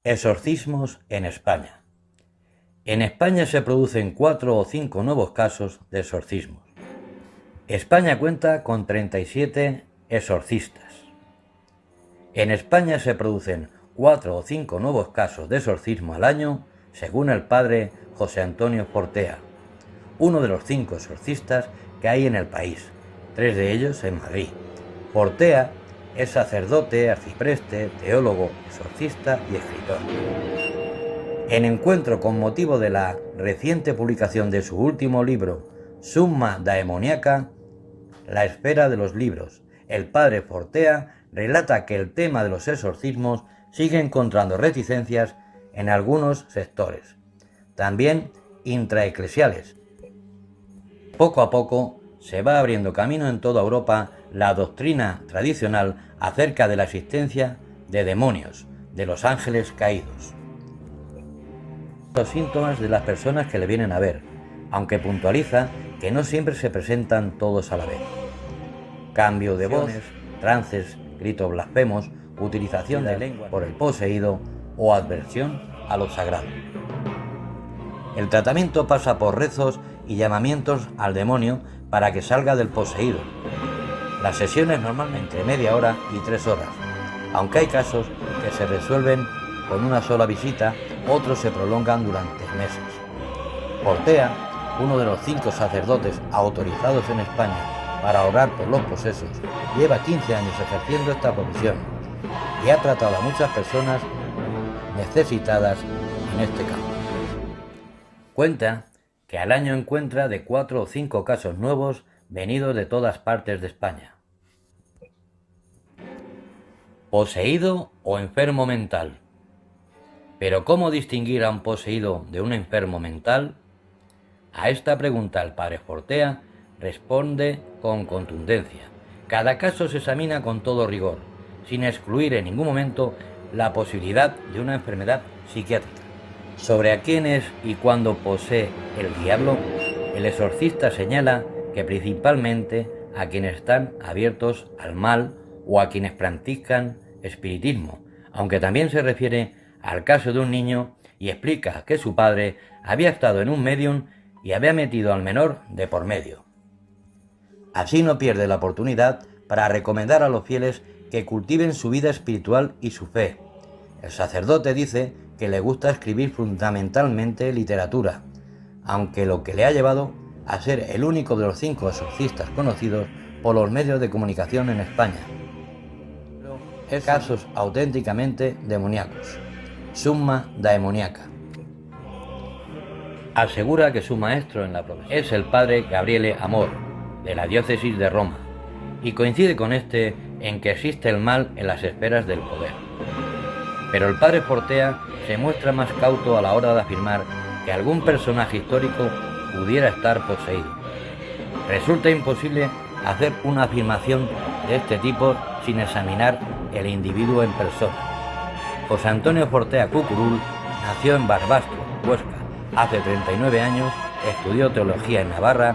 Exorcismos en España. En España se producen 4 o 5 nuevos casos de exorcismos. España cuenta con 37 exorcistas. En España se producen 4 o 5 nuevos casos de exorcismo al año, según el padre José Antonio Fortea, uno de los 5 exorcistas que hay en el país, 3 de ellos en Madrid. Fortea es sacerdote, arcipreste, teólogo, exorcista y escritor. En encuentro con motivo de la reciente publicación de su último libro, Summa Daemoniaca, La espera de los libros, el padre Fortea relata que el tema de los exorcismos sigue encontrando reticencias en algunos sectores, también intraeclesiales. Poco a poco se va abriendo camino en toda Europa la doctrina tradicional acerca de la existencia de demonios, de los ángeles caídos. Los síntomas de las personas que le vienen a ver, aunque puntualiza que no siempre se presentan todos a la vez. Cambio de voz, trances, gritos blasfemos, utilización de lengua por el poseído o adversión a lo sagrado. El tratamiento pasa por rezos y llamamientos al demonio para que salga del poseído. Las sesiones normalmente entre media hora y 3 horas, aunque hay casos que se resuelven con una sola visita, otros se prolongan durante meses. Fortea, uno de los 5 sacerdotes autorizados en España para orar por los posesos, lleva 15 años ejerciendo esta profesión y ha tratado a muchas personas necesitadas en este campo. Cuenta que al año encuentra de 4 o 5 casos nuevos venidos de todas partes de España. ¿Poseído o enfermo mental? ¿Pero cómo distinguir a un poseído de un enfermo mental? A esta pregunta el padre Fortea responde con contundencia. Cada caso se examina con todo rigor, sin excluir en ningún momento la posibilidad de una enfermedad psiquiátrica. Sobre a quién es y cuándo posee el diablo, el exorcista señala que principalmente a quienes están abiertos al mal o a quienes practican espiritismo, aunque también se refiere al caso de un niño y explica que su padre había estado en un médium y había metido al menor de por medio. Así no pierde la oportunidad para recomendar a los fieles que cultiven su vida espiritual y su fe. El sacerdote dice que le gusta escribir fundamentalmente literatura, aunque lo que le ha llevado a ser el único de los 5 exorcistas conocidos por los medios de comunicación en España. Es casos auténticamente demoníacos. Summa Daemoniaca. Asegura que su maestro en la profesión es el padre Gabriele Amor, de la diócesis de Roma, y coincide con este en que existe el mal en las esferas del poder. Pero el padre Fortea se muestra más cauto a la hora de afirmar que algún personaje histórico pudiera estar poseído. Resulta imposible hacer una afirmación de este tipo sin examinar el individuo en persona. José Antonio Fortea Cucurul nació en Barbastro, Huesca, hace 39 años, estudió teología en Navarra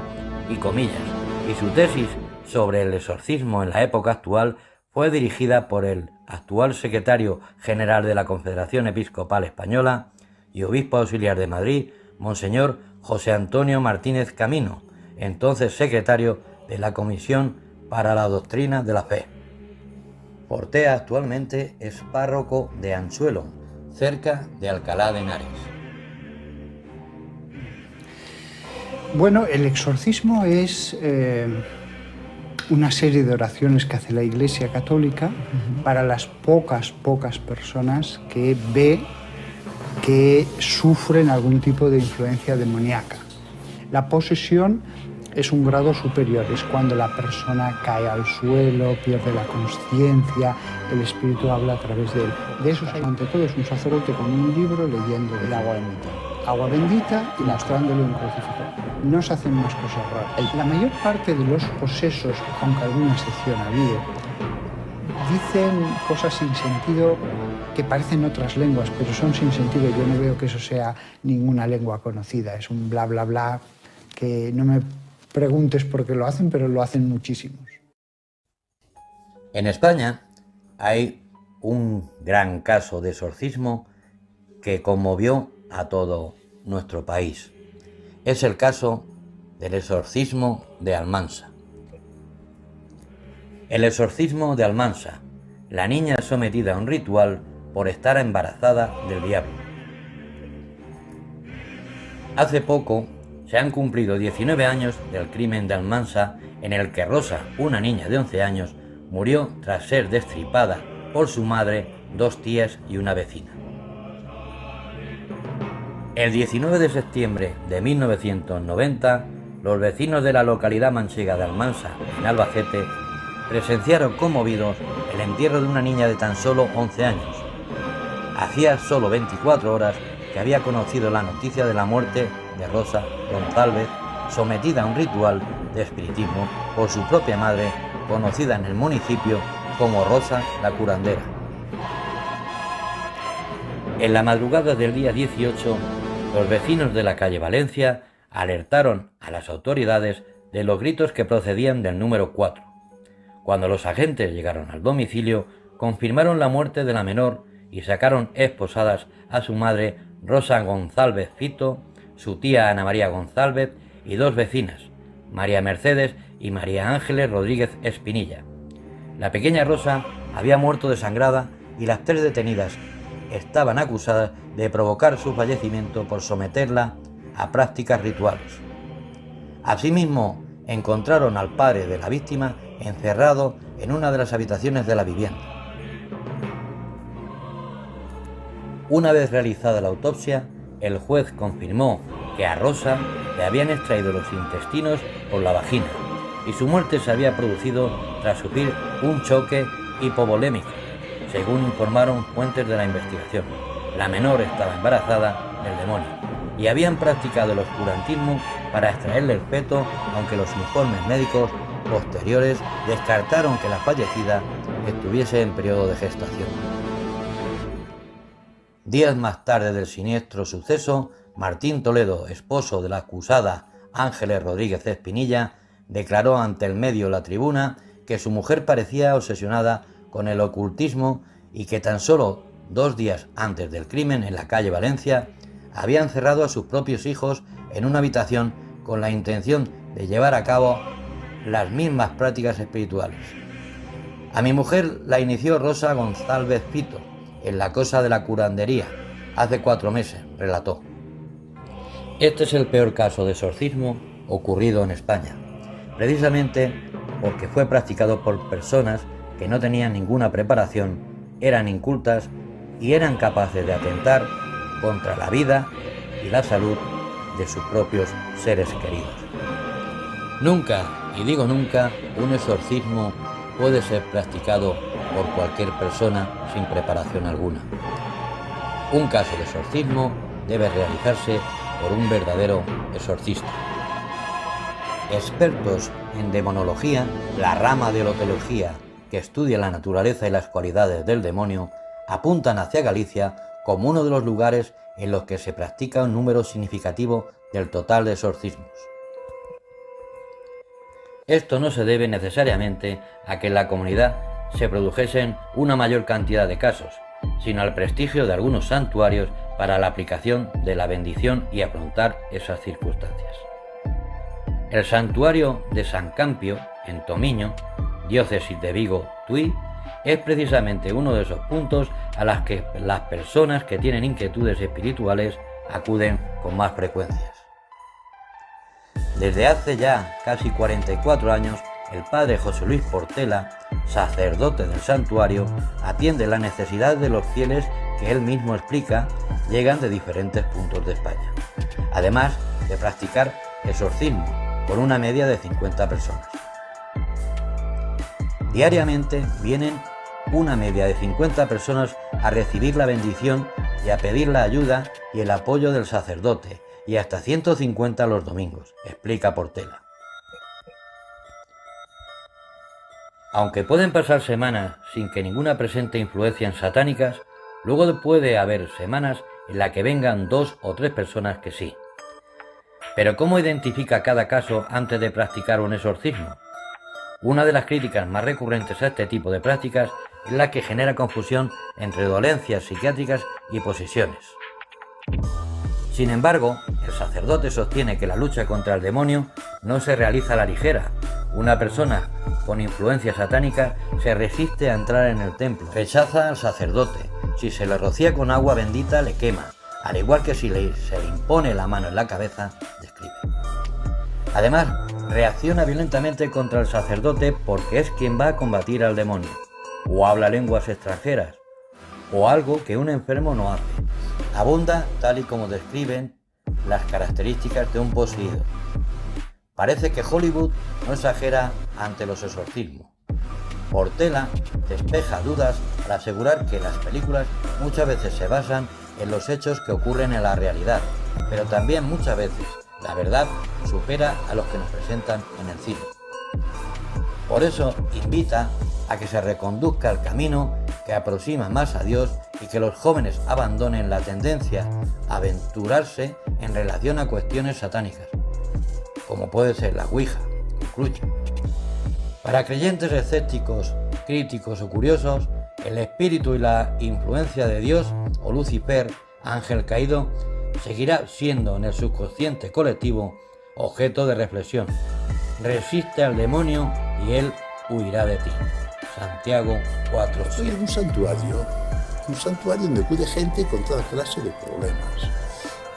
y Comillas, y su tesis sobre el exorcismo en la época actual fue dirigida por el actual secretario general de la Confederación Episcopal Española y obispo auxiliar de Madrid, Monseñor José Antonio Martínez Camino, entonces secretario de la Comisión para la Doctrina de la Fe. Fortea actualmente es párroco de Anzuelo, cerca de Alcalá de Henares. Bueno, el exorcismo es una serie de oraciones que hace la Iglesia Católica para las pocas personas que ve que sufren algún tipo de influencia demoníaca. La posesión es un grado superior, es cuando la persona cae al suelo, pierde la consciencia, el espíritu habla a través de él. De eso, ante todo, es un sacerdote con un libro leyendo el agua bendita. Agua bendita y mostrándole un crucifijo. No se hacen más cosas raras. La mayor parte de los posesos, aunque alguna excepción ha habido, dicen cosas sin sentido que parecen otras lenguas, pero son sin sentido. Yo no veo que eso sea ninguna lengua conocida. Es un bla, bla, bla, que no me preguntes por qué lo hacen, pero lo hacen muchísimos. En España hay un gran caso de exorcismo que conmovió a todo nuestro país. Es el caso del exorcismo de Almansa. El exorcismo de Almansa, la niña sometida a un ritual por estar embarazada del diablo. Hace poco se han cumplido 19 años del crimen de Almansa, en el que Rosa, una niña de 11 años, murió tras ser destripada por su madre, 2 tías y una vecina. El 19 de septiembre de 1990, los vecinos de la localidad manchega de Almansa, en Albacete, presenciaron conmovidos el entierro de una niña de tan solo 11 años. Hacía solo 24 horas que había conocido la noticia de la muerte de Rosa González, sometida a un ritual de espiritismo por su propia madre, conocida en el municipio como Rosa la curandera. En la madrugada del día 18, los vecinos de la calle Valencia alertaron a las autoridades de los gritos que procedían del número 4. Cuando los agentes llegaron al domicilio, confirmaron la muerte de la menor y sacaron esposadas a su madre, Rosa González Fito, su tía Ana María González y 2 vecinas, María Mercedes y María Ángeles Rodríguez Espinilla. La pequeña Rosa había muerto desangrada y las 3 detenidas estaban acusadas de provocar su fallecimiento por someterla a prácticas rituales. Asimismo, encontraron al padre de la víctima encerrado en una de las habitaciones de la vivienda. Una vez realizada la autopsia, el juez confirmó que a Rosa le habían extraído los intestinos por la vagina y su muerte se había producido tras sufrir un choque hipovolémico, según informaron fuentes de la investigación. La menor estaba embarazada del demonio y habían practicado el oscurantismo para extraerle el feto, aunque los informes médicos posteriores descartaron que la fallecida estuviese en periodo de gestación. Días más tarde del siniestro suceso, Martín Toledo, esposo de la acusada Ángeles Rodríguez Espinilla, declaró ante el medio La Tribuna que su mujer parecía obsesionada con el ocultismo y que tan solo 2 días antes del crimen, en la calle Valencia, había encerrado a sus propios hijos en una habitación con la intención de llevar a cabo las mismas prácticas espirituales. A mi mujer la inició Rosa González Fito en la cosa de la curandería hace 4 meses, relató. Este es el peor caso de exorcismo ocurrido en España, precisamente porque fue practicado por personas que no tenían ninguna preparación, eran incultas y eran capaces de atentar contra la vida y la salud de sus propios seres queridos. Nunca, y digo nunca, un exorcismo puede ser practicado por cualquier persona sin preparación alguna. Un caso de exorcismo debe realizarse por un verdadero exorcista. Expertos en demonología, la rama de teología que estudia la naturaleza y las cualidades del demonio, apuntan hacia Galicia como uno de los lugares en los que se practica un número significativo del total de exorcismos. Esto no se debe necesariamente a que en la comunidad se produjesen una mayor cantidad de casos, sino al prestigio de algunos santuarios para la aplicación de la bendición y afrontar esas circunstancias. El santuario de San Campio, en Tomiño, diócesis de Vigo, Tui, es precisamente uno de esos puntos a los que las personas que tienen inquietudes espirituales acuden con más frecuencias. Desde hace ya casi 44 años, el padre José Luis Portela, sacerdote del santuario, atiende las necesidades de los fieles que él mismo explica llegan de diferentes puntos de España, además de practicar exorcismo con una media de 50 personas. Diariamente vienen una media de 50 personas a recibir la bendición y a pedir la ayuda y el apoyo del sacerdote, y hasta 150 los domingos, explica Portela. Aunque pueden pasar semanas sin que ninguna presente influencias satánicas, luego puede haber semanas en las que vengan 2 o 3 personas que sí. Pero ¿cómo identifica cada caso antes de practicar un exorcismo? Una de las críticas más recurrentes a este tipo de prácticas es la que genera confusión entre dolencias psiquiátricas y posesiones. Sin embargo, el sacerdote sostiene que la lucha contra el demonio no se realiza a la ligera. Una persona con influencia satánica se resiste a entrar en el templo, rechaza al sacerdote. Si se le rocía con agua bendita, le quema, al igual que si se le impone la mano en la cabeza, describe. Además, reacciona violentamente contra el sacerdote porque es quien va a combatir al demonio, o habla lenguas extranjeras, o algo que un enfermo no hace. Abunda tal y como describen las características de un poseído. Parece que Hollywood no exagera ante los exorcismos. Portela despeja dudas al asegurar que las películas muchas veces se basan en los hechos que ocurren en la realidad, pero también muchas veces la verdad supera a los que nos presentan en el cine. Por eso invita a que se reconduzca el camino que aproxima más a Dios y que los jóvenes abandonen la tendencia a aventurarse en relación a cuestiones satánicas, como puede ser la Ouija, concluye. Para creyentes escépticos, críticos o curiosos, el espíritu y la influencia de Dios o Lucifer, ángel caído, seguirá siendo en el subconsciente colectivo objeto de reflexión. Resiste al demonio y él huirá de ti. Santiago 4:7. Soy un santuario donde acude gente con toda clase de problemas.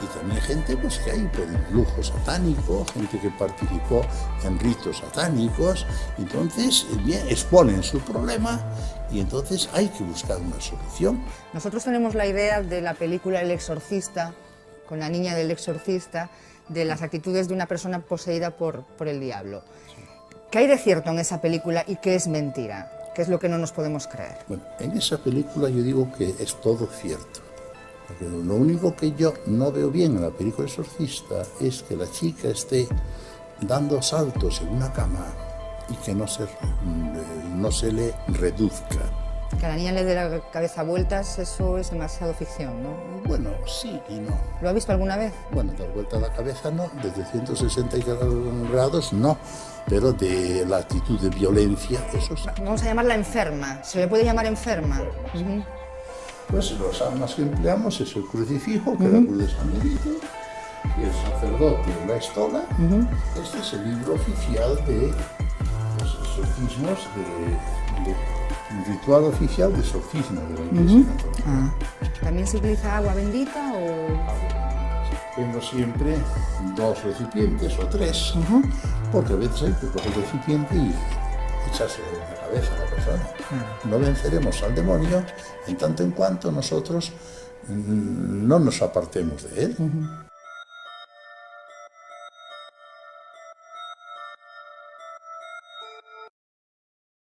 Y también gente pues, que hay por influjo satánico, gente que participó en ritos satánicos, entonces bien, exponen su problema y entonces hay que buscar una solución. Nosotros tenemos la idea de la película El Exorcista, con la niña del exorcista, de las actitudes de una persona poseída por el diablo. ¿Qué hay de cierto en esa película y qué es mentira? ¿Qué es lo que no nos podemos creer? Bueno, en esa película yo digo que es todo cierto. Porque lo único que yo no veo bien en la película Exorcista es que la chica esté dando saltos en una cama y que no se le reduzca. Que a la niña le dé la cabeza vueltas, eso es demasiado ficción, ¿no? Bueno, sí y no. ¿Lo ha visto alguna vez? Bueno, dar vuelta a la cabeza no, desde 160 grados no, pero de la actitud de violencia, eso sí. Vamos a llamarla enferma, ¿se le puede llamar enferma? Pues los armas que empleamos es el crucifijo, que es la cruz de San Benito, y el sacerdote, la estola. Este es el libro oficial de los exorcismos, un ritual oficial de exorcismo de la Iglesia Católica. ¿También se utiliza agua bendita o...? Tengo siempre 2 recipientes o 3, porque a veces hay que coger el recipiente y echarse en la cabeza a la persona. No venceremos al demonio en tanto en cuanto nosotros no nos apartemos de él.